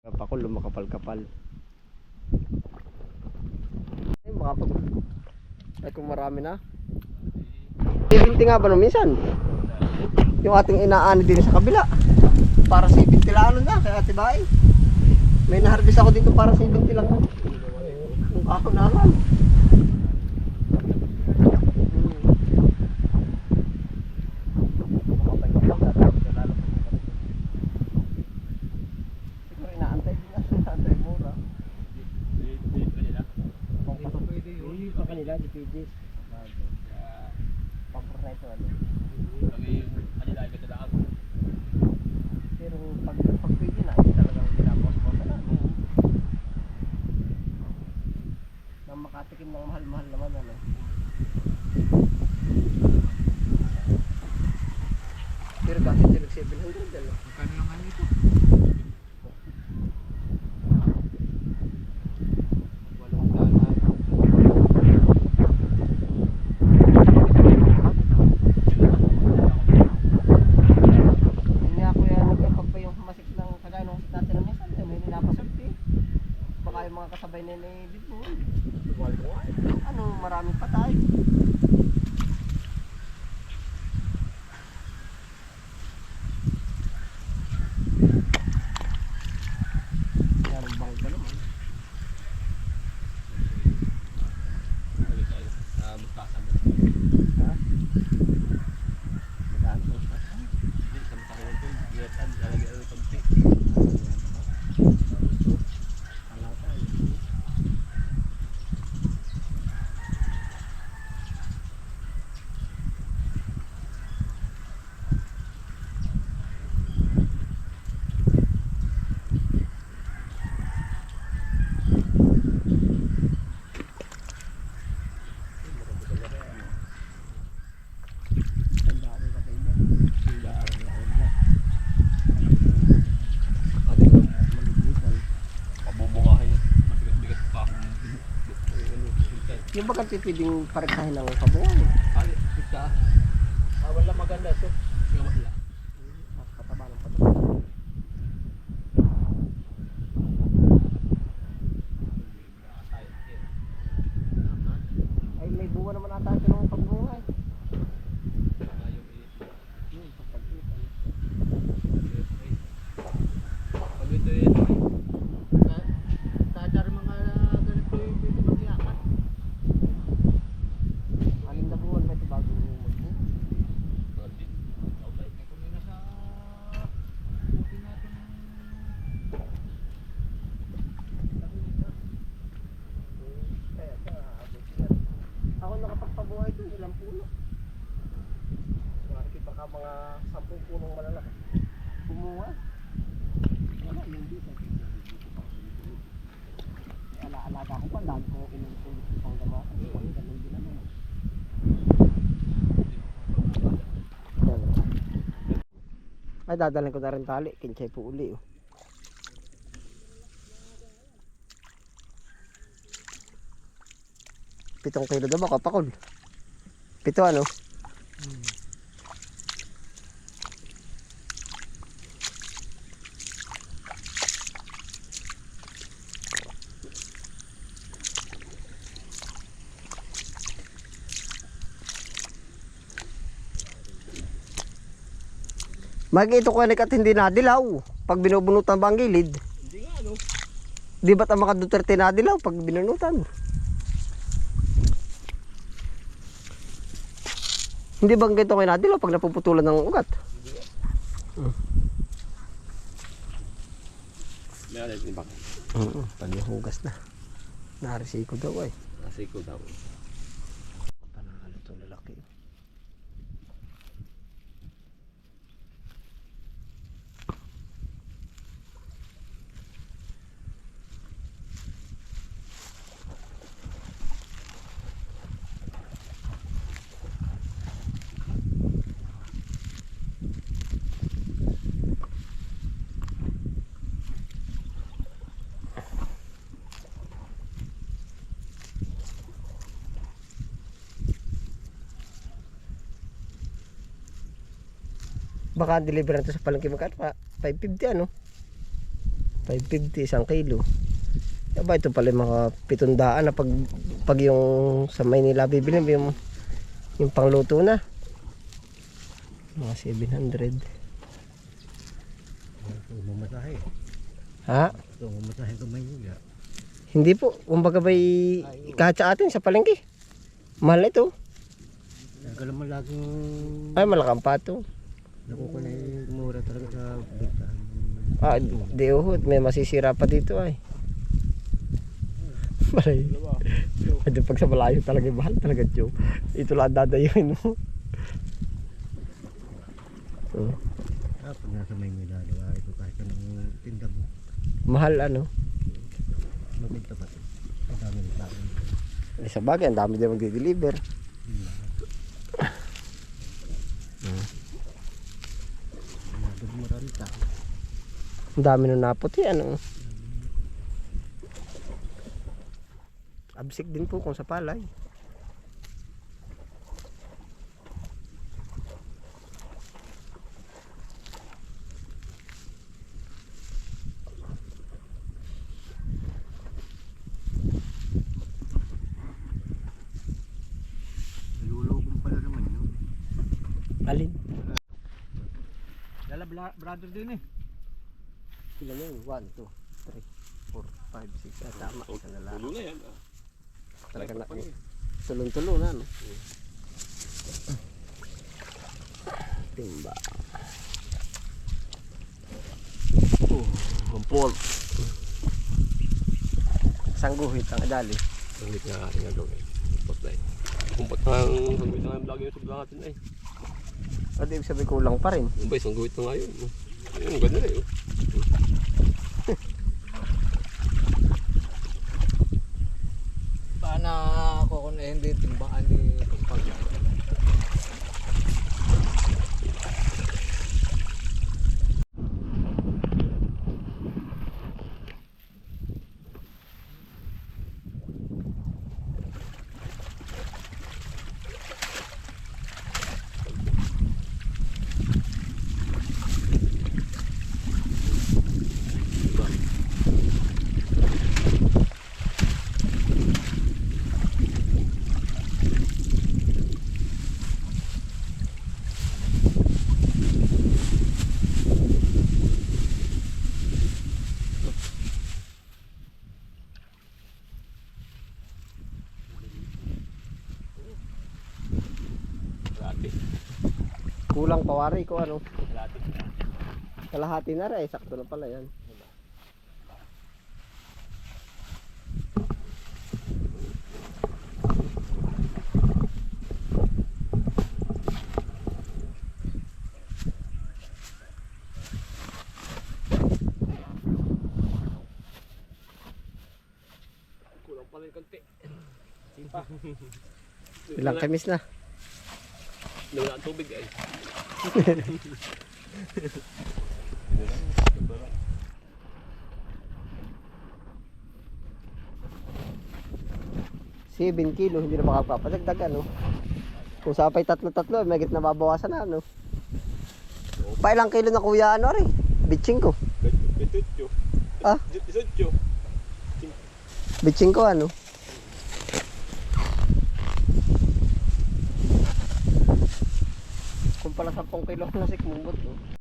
Pakul, lumakapal-kapal. Ay, makapag... Ay, kung marami na. Ibinti nga ba no minsan? Yung ating inaani din sa kabila. Para sa ibinti lang na, kaya tibay. May naharbis ako dito para sa ibinti lang. Kung ako naman. Depende. Pampor na ito ano. Kami yung kanila ay katalaang. Pero pag pwede na, hindi talagang pinapos-posa na. Nang makatikim ng mahal-mahal naman ano. Pero kasi silag 700 ano. Magkano lang ano ito? Kasabay na ni Bito. Ano, maraming patay. Yan ang bangka naman. Bukasan mo. Ha? Magaan mo. Hindi, samtang ito. Biyatan, lalagyan ang kampi. Yung baga pwedeng pareksahin ng kabuuan. Ay, kita. Wala maganda. So, yung masila. Mas pataba ng pataba. Ay, may bunga naman ata ito ng pagbunga eh. Pag ito yun, tadar mga ganito yung pwede magyakan. Aling na buwan ba ito bago lumot mo? Ito na nasa buti natin Ako nakapagpabuhay ito, ilang puno. Nakikita ka mga 10 punong malalaki. Bumunga. Wala, yun dito. Ala-alaga ko pa, dahil ko inulit pang gama. Ganun din naman. Ay, dadalhin ko na rin tali. Kinchay po uli. Oh. Pitong kilo daw ba kapakol? Pito ano? Makikita ko at hindi nadilaw pag binubunutan ba ang gilid. Hindi nga, no? Di ba't ang mga Duterte nadilaw pag binunutan? Hindi bang ganito kayo nadilaw pag napuputulan ng ugat? Meron natin baka. Pag hugas na. Narisiko daw ay. Nasiko daw. Panalo itong lalaki. Baka deliver natin sa palengke magkano pa? 550 ano? 550 isang kilo. Aba, ito pala yung mga 700 na pag yung sa Maynila bibili yung pangluto na. Mga 700. Ito mamasahe. Ha? Ito mamasahe ito Maynila. Hindi po. Kumbaga ba'y kahit sa atin sa palengke. Mahal ito. Nagkalaman laging Ay, malakang pato. nakukuha mura talaga sa bigtaan. Ah, di uhod. May masisira pa dito ay. Malay. Ito pag sa malayo talaga mahal talaga, Joe. Ito lang dadayuin mo. Oh. Pag nasa Maynila, di ba? Ito kahit anong tinda mo. Mahal ano. Mabenta pa ito. Ang dami ng tao. Eh, sa bagay, ang dami din magdi-deliver. Maraming tao. Ang dami nung naputi, ano. Absik din po kung sa palay. Nalulokong pala naman yun. Alin? Lala brother din eh. Ilan yun? 1, 2, 3, 4, 5, 6. Tama, isa na lang. Tulo na yan. Talaga na. Tulong-tulo na, no? Timba. Ang pork. Isang guhit ang adali. Ang hit nga ating gagawin. Kumpot na eh. Kumpot na ang guhit na nga yung vlog yung subla natin eh. O, di ibig sabihin kulang pa rin. Yung ba isang guhit na nga yun. Ayun, ganda na yun. Paano ako kung hindi timbaan ni Kumpag? Kalahati. Kulang pawari ko, ano. Kalahati. Kalahati na rin. Sakto na pala yan. Kulang pala yung konti. Simpa. Ilang kamis na. Nawala ang tubig ay. 7 kilo, hindi na makapapagdagdag, ano. Kung sapay 3-3, may git na babawasan na, ano. Pa ilang kilo na kuya, ano rin? Bitching ko. 28. Ah? 18. Bitching ko, ano. Kung pala 10 kilo na si Kumot, no.